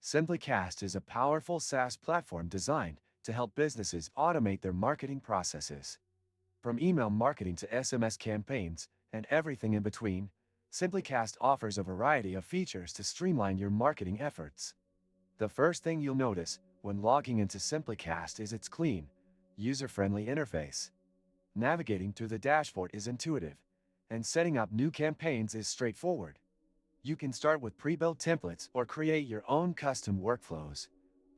SimplyCast is a powerful SaaS platform designed to help businesses automate their marketing processes. From email marketing to SMS campaigns and everything in between, SimplyCast offers a variety of features to streamline your marketing efforts. The first thing you'll notice when logging into SimplyCast is its clean, user-friendly interface. Navigating through the dashboard is intuitive, and setting up new campaigns is straightforward. You can start with pre-built templates or create your own custom workflows.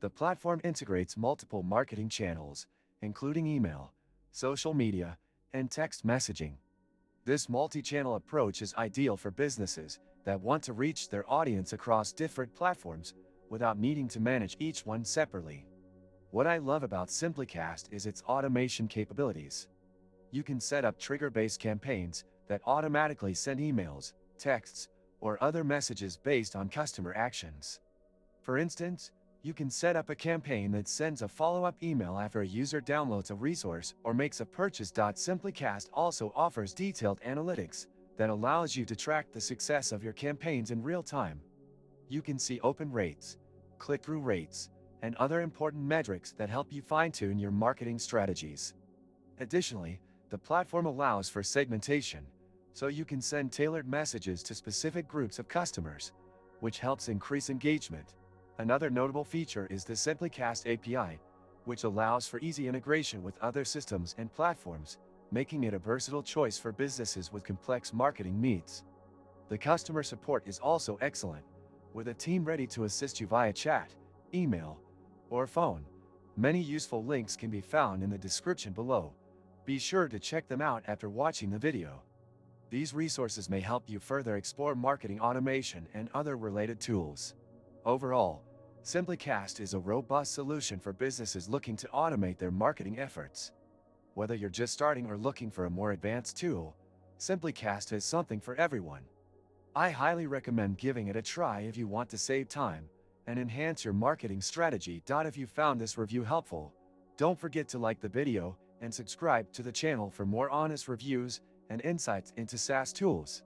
The platform integrates multiple marketing channels, including email, social media, and text messaging. This multi-channel approach is ideal for businesses that want to reach their audience across different platforms without needing to manage each one separately. What I love about SimplyCast is its automation capabilities. You can set up trigger-based campaigns that automatically send emails, texts, or other messages based on customer actions. For instance, you can set up a campaign that sends a follow-up email after a user downloads a resource or makes a purchase. SimplyCast also offers detailed analytics that allows you to track the success of your campaigns in real time. You can see open rates, click-through rates, and other important metrics that help you fine-tune your marketing strategies. Additionally, the platform allows for segmentation, so you can send tailored messages to specific groups of customers, which helps increase engagement. Another notable feature is the SimplyCast API, which allows for easy integration with other systems and platforms, making it a versatile choice for businesses with complex marketing needs. The customer support is also excellent, with a team ready to assist you via chat, email, or phone. Many useful links can be found in the description below. Be sure to check them out after watching the video. These resources may help you further explore marketing automation and other related tools. Overall, SimplyCast is a robust solution for businesses looking to automate their marketing efforts. Whether you're just starting or looking for a more advanced tool, SimplyCast has something for everyone. I highly recommend giving it a try if you want to save time and enhance your marketing strategy. If you found this review helpful, don't forget to like the video and subscribe to the channel for more honest reviews and insights into SaaS tools.